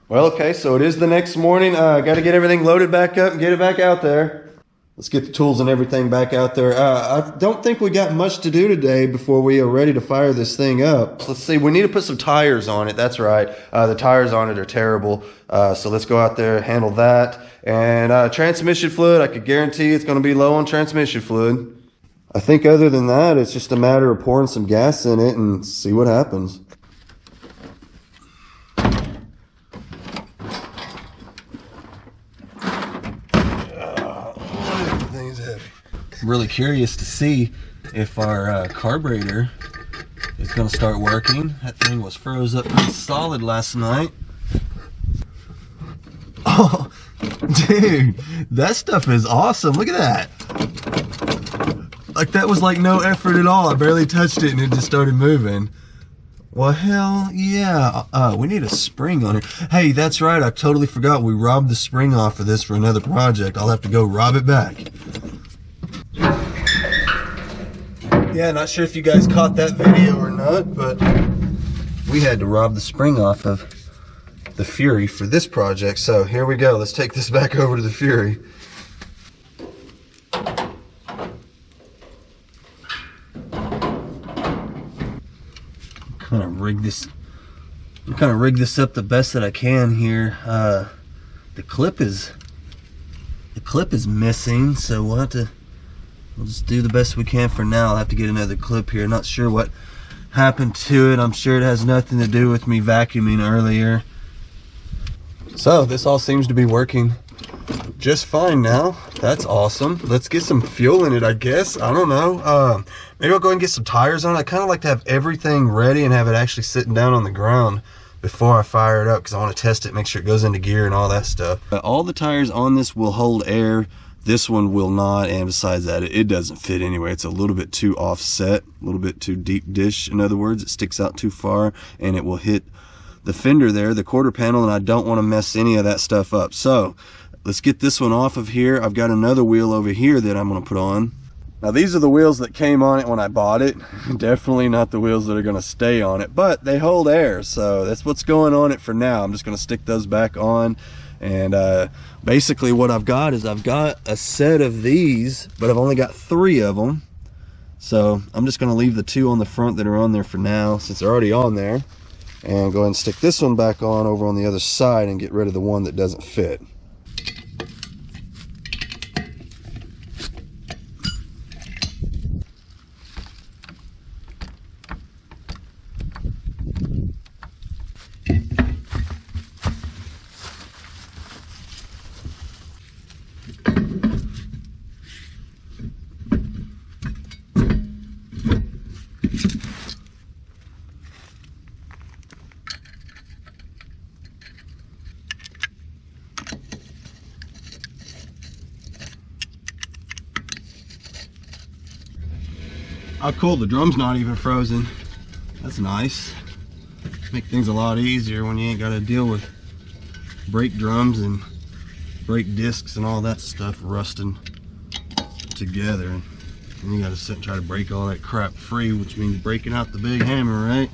Speaker 1: Well, okay, so it is the next morning. Got to get everything loaded back up and get it back out there. Let's get the tools and everything back out there. I don't think we got much to do today before we are ready to fire this thing up. Let's see, we need to put some tires on it. That's right. The tires on it are terrible. So let's go out there, handle that. And transmission fluid, I could guarantee it's going to be low on transmission fluid. I think other than that, it's just a matter of pouring some gas in it and see what happens. I'm really curious to see if our carburetor is going to start working. That thing was froze up pretty solid last night. Oh, dude, that stuff is awesome. Look at that. Like, that was like no effort at all. I barely touched it and it just started moving. Well, hell yeah. We need a spring on it. Hey, that's right. I totally forgot. We robbed the spring off of this for another project. I'll have to go rob it back. Yeah, not sure if you guys caught that video or not, but we had to rob the spring off of the Fury for this project. So here we go. Let's take this back over to the Fury. Kind of rig this up the best that I can here. The clip is missing, so we'll just do the best we can for now. I'll have to get another clip here. Not sure what happened to it. I'm sure it has nothing to do with me vacuuming earlier. So this all seems to be working just fine now. That's awesome. Let's get some fuel in it, I guess. I don't know. Maybe I'll go ahead and get some tires on. I kind of like to have everything ready and have it actually sitting down on the ground before I fire it up, because I want to test it, make sure it goes into gear and all that stuff. All the tires on this will hold air. This one will not, and besides that, it doesn't fit anyway. It's a little bit too offset, a little bit too deep dish. In other words, it sticks out too far and it will hit the fender there, the quarter panel, and I don't want to mess any of that stuff up. So let's get this one off of here. I've got another wheel over here that I'm going to put on. Now these are the wheels that came on it when I bought it. Definitely not the wheels that are going to stay on it, but they hold air, so that's what's going on it for now. I'm just going to stick those back on. And basically what I've got is I've got a set of these, but I've only got 3 of them. So I'm just going to leave the 2 on the front that are on there for now, since they're already on there, and go ahead and stick this one back on over on the other side and get rid of the one that doesn't fit. Oh cool, the drum's not even frozen. That's nice. Make things a lot easier when you ain't got to deal with brake drums and brake discs and all that stuff rusting together. And you got to sit and try to break all that crap free, which means breaking out the big hammer, right?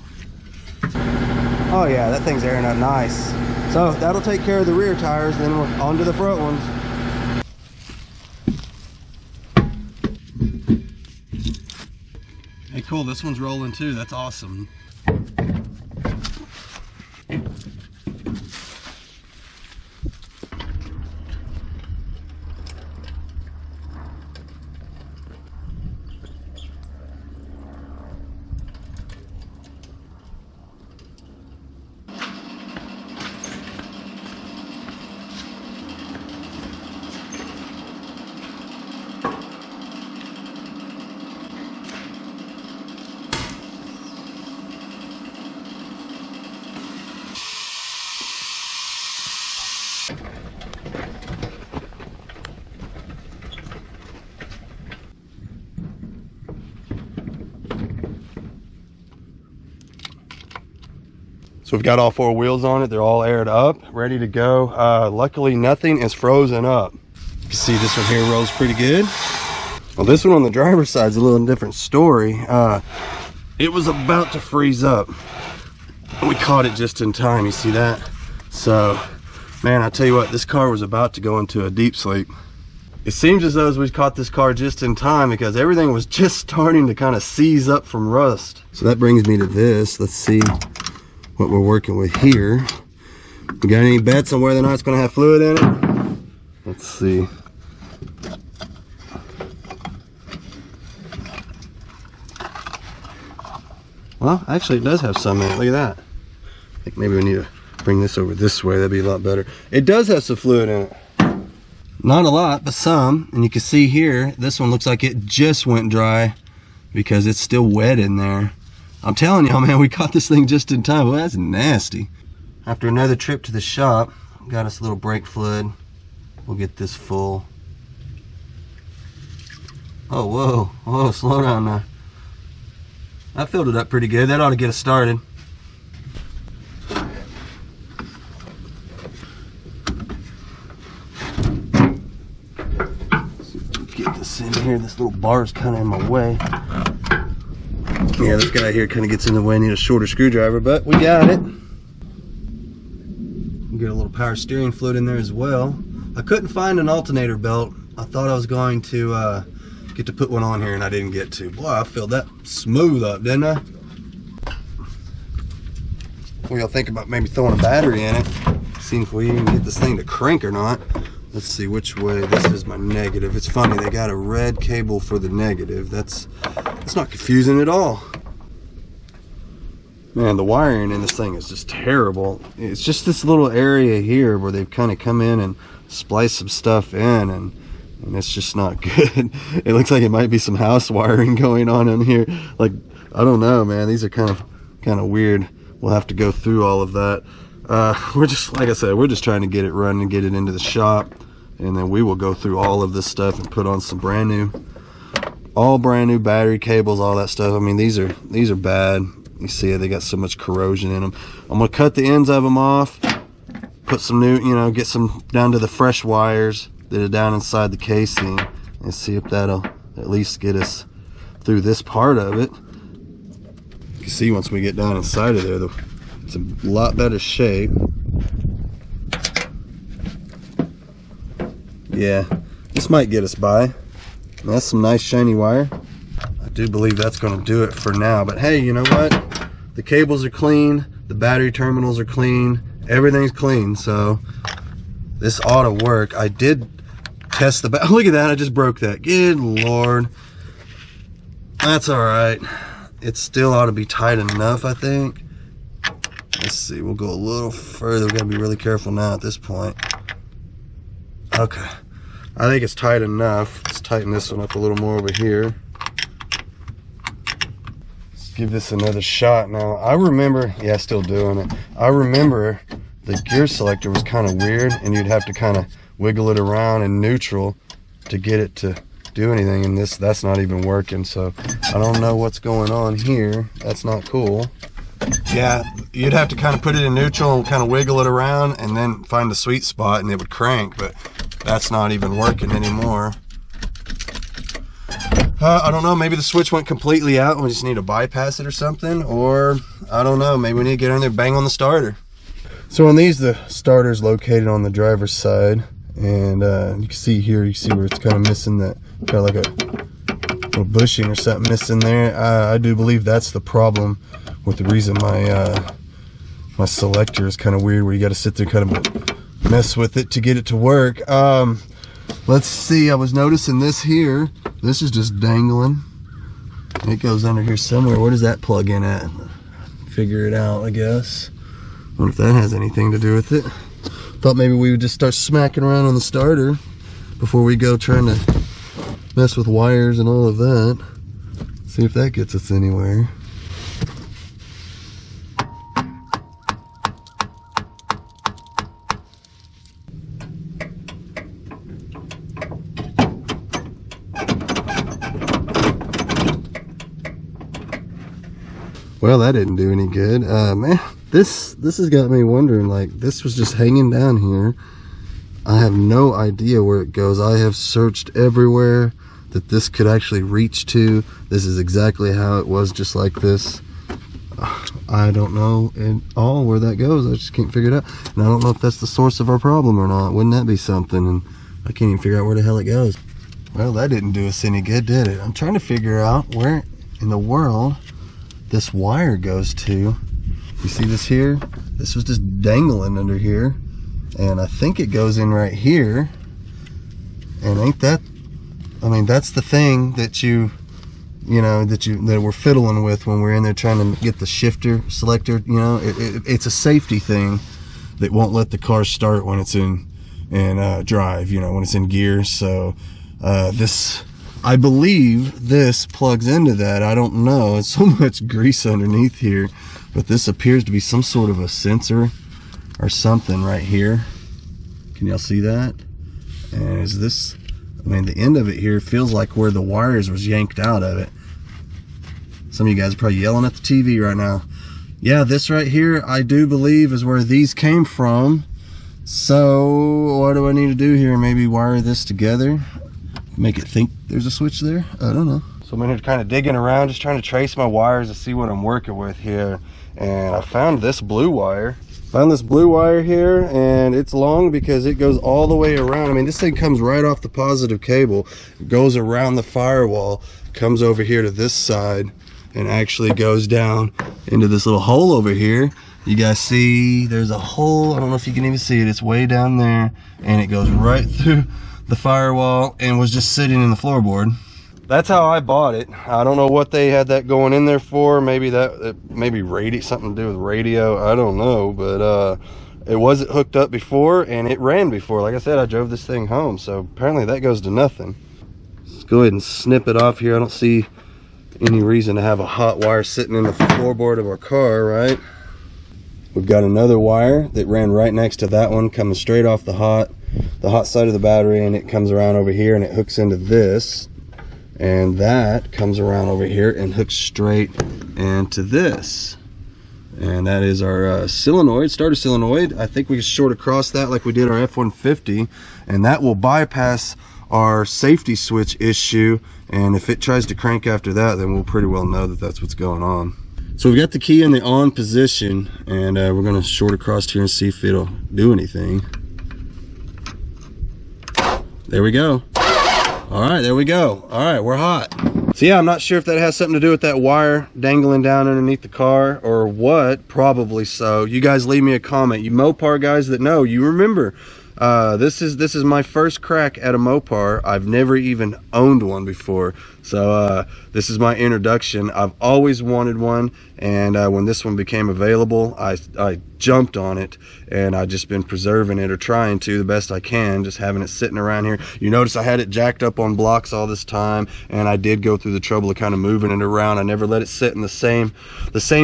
Speaker 1: Oh yeah, that thing's airing up nice. So that'll take care of the rear tires, then we're on to the front ones. Hey, cool, this one's rolling too. That's awesome. So we've got all 4 wheels on it. They're all aired up, ready to go. Luckily, nothing is frozen up. You can see this one here rolls pretty good. Well, this one on the driver's side is a little different story. It was about to freeze up. We caught it just in time, you see that? So, man, I tell you what, this car was about to go into a deep sleep. It seems as though we caught this car just in time, because everything was just starting to kind of seize up from rust. So that brings me to this. Let's see what we're working with here. We got any bets on whether or not it's going to have fluid in it? Let's see. Well, actually it does have some in it. Look at that. I think maybe we need to bring this over this way. That'd be a lot better. It does have some fluid in it. Not a lot, but some. And you can see here, this one looks like it just went dry because it's still wet in there. I'm telling y'all, man, we caught this thing just in time. Well, that's nasty. After another trip to the shop, got us a little brake fluid. We'll get this full. Oh, whoa, whoa, slow down now. I filled it up pretty good. That ought to get us started. Get this in here. This little bar is kind of in my way. Yeah, this guy here kind of gets in the way. I need a shorter screwdriver, but we got it. Get a little power steering fluid in there as well. I couldn't find an alternator belt. I thought I was going to get to put one on here, and I didn't get to. Boy, I filled that smooth up, didn't I? What do y'all think about maybe throwing a battery in it? See if we can get this thing to crank or not. Let's see which way. This is my negative. It's funny, they got a red cable for the negative. That's not confusing at all. Man, the wiring in this thing is just terrible. It's just this little area here where they've kind of come in and spliced some stuff in, and it's just not good. It looks like it might be some house wiring going on in here. Like, I don't know, man. These are kind of weird. We'll have to go through all of that. We're just, like I said, we're just trying to get it running and get it into the shop, and then we will go through all of this stuff and put on some brand new battery cables, all that stuff. I mean, these are bad. You see it, they got so much corrosion in them. I'm gonna cut the ends of them off, put some new, get some down to the fresh wires that are down inside the casing, and see if that'll at least get us through this part of it. You can see once we get down inside of there, it's a lot better shape. Yeah, this might get us by. That's some nice shiny wire. I do believe that's going to do it for now, but hey, you know what? The cables are clean, the battery terminals are clean, everything's clean, so this ought to work. I did test the back. Look at that, I just broke that. Good Lord. That's all right. It still ought to be tight enough, I think. Let's see, we'll go a little further. We gotta be really careful now at this point. Okay, I think it's tight enough. Let's tighten this one up a little more over here. Let's give this another shot now. I remember, yeah, still doing it. I remember the gear selector was kind of weird, and you'd have to kind of wiggle it around in neutral to get it to do anything, and that's not even working, so I don't know what's going on here. That's not cool. Yeah, you'd have to kind of put it in neutral and kind of wiggle it around and then find the sweet spot and it would crank, but that's not even working anymore. I don't know, maybe the switch went completely out and we just need to bypass it or something, or I don't know, maybe we need to get in there, bang on the starter. So on these, the starter's located on the driver's side, and you can see here, you see where it's kind of missing that, kind of like a little bushing or something missing there. I do believe that's the problem with the reason my selector is kind of weird, where you got to sit there kind of mess with it to get it to work. Let's see, I was noticing this here. This is just dangling. It goes under here somewhere. Where does that plug in at? Figure it out, I guess. I wonder if that has anything to do with it. Thought maybe we would just start smacking around on the starter before we go trying to mess with wires and all of that. See if that gets us anywhere. Well, that didn't do any good. Man, this has got me wondering, like, this was just hanging down here. I have no idea where it goes. I have searched everywhere that this could actually reach to. This is exactly how it was, just like this. I don't know at all where that goes. I just can't figure it out. And I don't know if that's the source of our problem or not. Wouldn't that be something? And I can't even figure out where the hell it goes. Well, that didn't do us any good, did it? I'm trying to figure out where in the world this wire goes to. You see this here? This was just dangling under here, and I think it goes in right here. And ain't that, I mean, that's the thing that that we're fiddling with when we're in there trying to get the shifter selector. It's a safety thing that won't let the car start when it's in drive, when it's in gear. So I believe this plugs into that. I don't know. It's so much grease underneath here, but this appears to be some sort of a sensor or something right here. Can y'all see that? And is this, I mean, the end of it here feels like where the wires was yanked out of it. Some of you guys are probably yelling at the TV right now. Yeah, this right here, I do believe is where these came from. So what do I need to do here? Maybe wire this together? Make it think there's a switch there? I don't know. So I'm in here kind of digging around, just trying to trace my wires to see what I'm working with here. And I found this blue wire. Found this blue wire here, and it's long because it goes all the way around. I mean, this thing comes right off the positive cable, goes around the firewall, comes over here to this side, and actually goes down into this little hole over here. You guys see there's a hole, I don't know if you can even see it, it's way down there, and it goes right through the firewall and was just sitting in the floorboard. That's how I bought it. I don't know what they had that going in there for. Maybe maybe radio, something to do with radio, I don't know, but it wasn't hooked up before and it ran before. Like I said, I drove this thing home, so apparently that goes to nothing. Let's go ahead and snip it off here. I don't see any reason to have a hot wire sitting in the floorboard of our car, right? We've got another wire that ran right next to that one, coming straight off the hot side of the battery, and it comes around over here and it hooks into this, and that comes around over here and hooks straight into this, and that is our solenoid, starter solenoid. I think we can short across that like we did our F-150, and that will bypass our safety switch issue, and if it tries to crank after that, then we'll pretty well know that that's what's going on. So we've got the key in the on position, and we're going to short across here and see if it'll do anything. There we go. All right, there we go. All right, we're hot. So yeah, I'm not sure if that has something to do with that wire dangling down underneath the car or what. Probably so. You guys leave me a comment. You Mopar guys that know, you remember. This is my first crack at a Mopar. I've never even owned one before, so this is my introduction. I've always wanted one, and when this one became available, I jumped on it, and I've just been preserving it, or trying to, the best I can, just having it sitting around here. You notice I had it jacked up on blocks all this time, and I did go through the trouble of kind of moving it around. I never let it sit in the same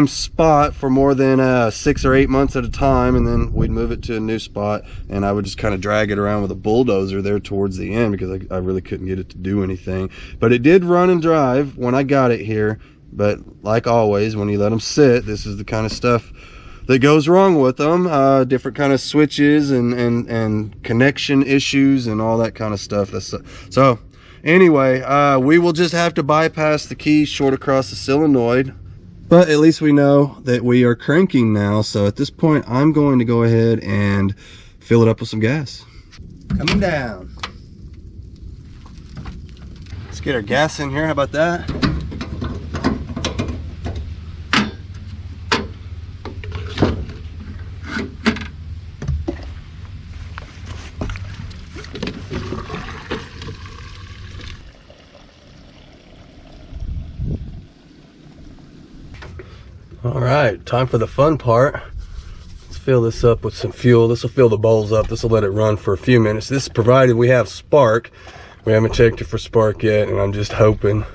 Speaker 1: spot for more than 6 or 8 months at a time, and then we'd move it to a new spot, and I would just kind of drag it around with a bulldozer there towards the end, because I really couldn't get it to do anything. But it did run and drive when I got it here. But like always, when you let them sit, this is the kind of stuff that goes wrong with them. Different kind of switches and connection issues and all that kind of stuff. So anyway, we will just have to bypass the key, short across the solenoid. But at least we know that we are cranking now. So at this point, I'm going to go ahead and fill it up with some gas. Coming down. Let's get our gas in here. How about that? All right, time for the fun part. Let's fill this up with some fuel. This will fill the bowls up. This will let it run for a few minutes. This is provided we have spark. We haven't checked it for spark yet, and I'm just hoping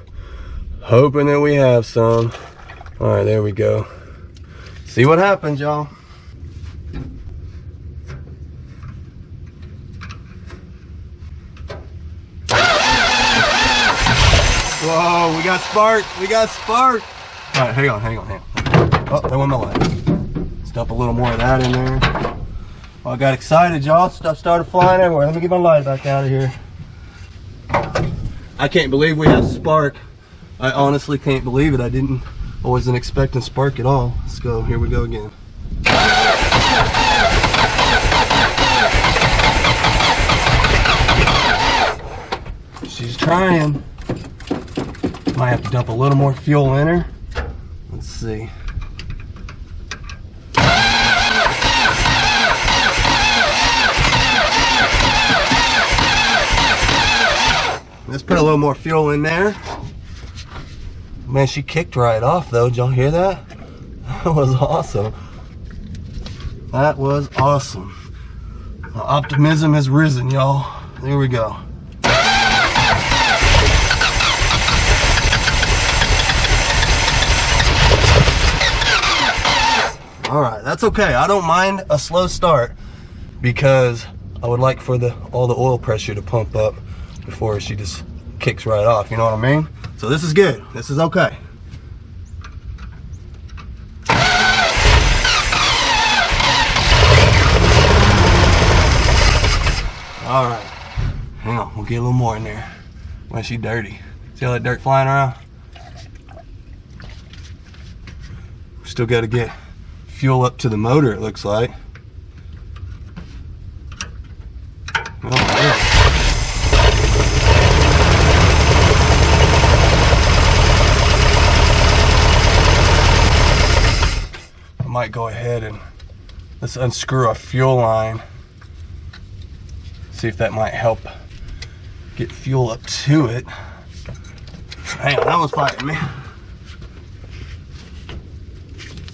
Speaker 1: that we have some. All right, there we go. See what happens, y'all. Whoa, we got spark. We got spark. All right, hang on. Oh, that went my light. Let's dump a little more of that in there. Oh, I got excited, y'all. Stuff started flying everywhere. Let me get my light back out of here. I can't believe we have spark. I honestly can't believe it. I wasn't expecting spark at all. Let's go. Here we go again. She's trying. Might have to dump a little more fuel in her. Let's see. Let's put a little more fuel in there. Man, she kicked right off though. Did y'all hear that? That was awesome. That was awesome. Optimism has risen, y'all. There we go. All right, that's okay. I don't mind a slow start because I would like for all the oil pressure to pump up before she just kicks right off, you know what I mean? So this is good. This is okay. All right, hang on, we'll get a little more in there. Why is she dirty? See all that dirt flying around? Still got to get fuel up to the motor, it looks like. might go ahead and let's unscrew a fuel line. See if that might help get fuel up to it. Hang on, that one's fighting me.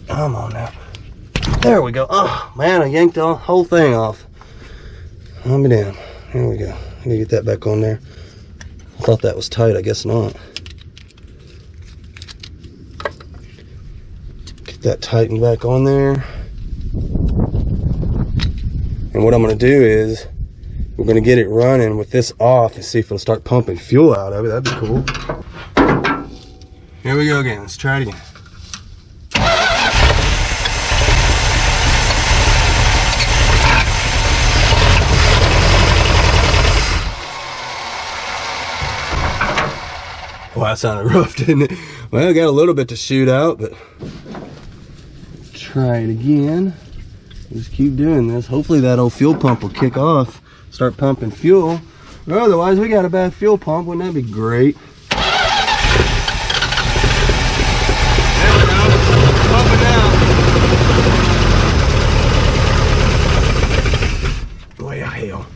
Speaker 1: Come on now. There we go. Oh man, I yanked the whole thing off. Calm me down. Here we go. Let me get that back on there. I thought that was tight, I guess not. Get that tightened back on there. And what I'm gonna do is we're gonna get it running with this off and see if it'll start pumping fuel out of it. That'd be cool. Here we go again. Let's try it again. Wow, that sounded rough, didn't it? Well, I got a little bit to shoot out, but try it again. Just keep doing this. Hopefully that old fuel pump will kick off, start pumping fuel. Or otherwise, we got a bad fuel pump. Wouldn't that be great? There we go. Pumping out. Boy, hell.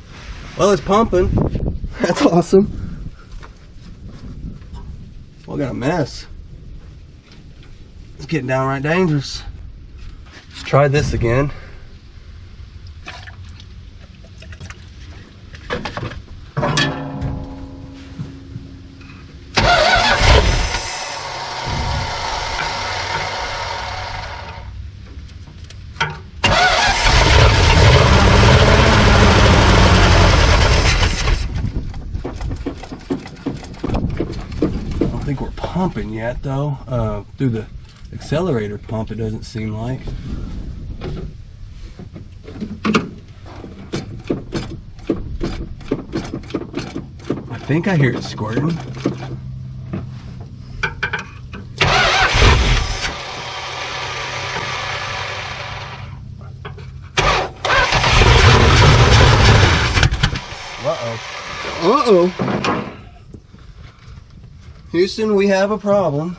Speaker 1: Well, it's pumping. That's awesome. Well, got a mess. It's getting downright dangerous. Let's try this again. I think we're pumping yet though. Through the accelerator pump, it doesn't seem like. I think I hear it squirting. Uh-oh. Houston, we have a problem.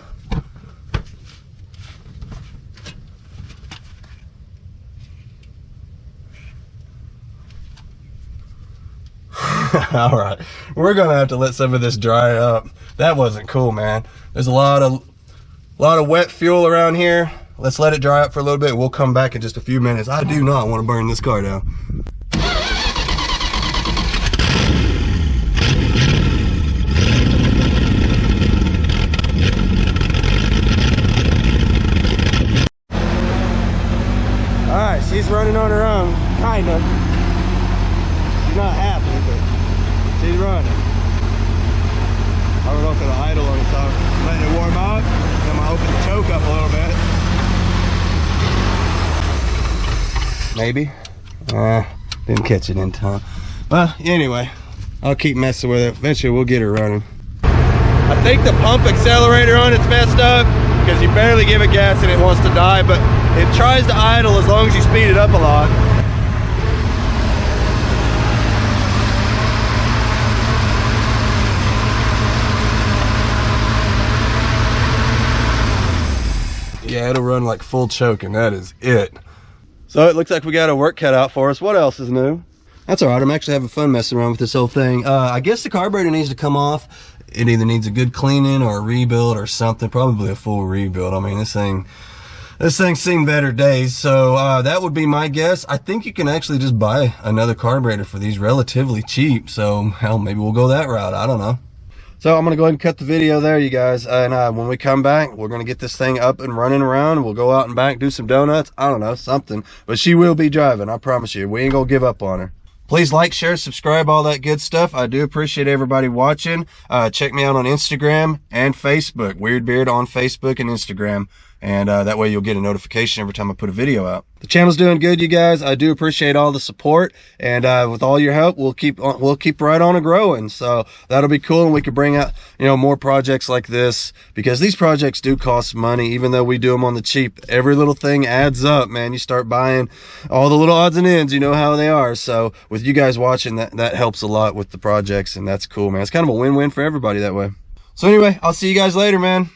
Speaker 1: All right, we're gonna have to let some of this dry up. That wasn't cool, man. There's a lot of wet fuel around here. Let's let it dry up for a little bit. We'll come back in just a few minutes. I do not want to burn this car down. She's running on her own, kind of. She's not happy, but she's running. I don't know if it'll idle on its own. Letting it warm up, then I'm gonna open the choke up a little bit. Maybe. Didn't catch it in time. Well, anyway, I'll keep messing with it. Eventually we'll get her running. I think the pump accelerator on it's messed up because you barely give it gas and it wants to die, but it tries to idle as long as you speed it up a lot. Yeah, it'll run like full choke and that is it. So it looks like we got a work cut out for us. What else is new? That's all right. I'm actually having fun messing around with this whole thing. I guess the carburetor needs to come off. It either needs a good cleaning or a rebuild or something. Probably a full rebuild. I mean, this thing's seen better days. So that would be my guess. I think you can actually just buy another carburetor for these relatively cheap. So hell, maybe we'll go that route. I don't know. So I'm gonna go ahead and cut the video there, you guys. And when we come back, we're gonna get this thing up and running around. We'll go out and back, do some donuts. I don't know, something. But she will be driving, I promise you. We ain't gonna give up on her. Please like, share, subscribe, all that good stuff. I do appreciate everybody watching. Check me out on Instagram and Facebook. Weirdbeard on Facebook and Instagram. And that way you'll get a notification every time I put a video out. The channel's doing good, you guys. I do appreciate all the support. And with all your help, we'll keep right on and growing. So that'll be cool. And we can bring out, more projects like this. Because these projects do cost money, even though we do them on the cheap. Every little thing adds up, man. You start buying all the little odds and ends, you know how they are. So with you guys watching, that helps a lot with the projects. And that's cool, man. It's kind of a win-win for everybody that way. So anyway, I'll see you guys later, man.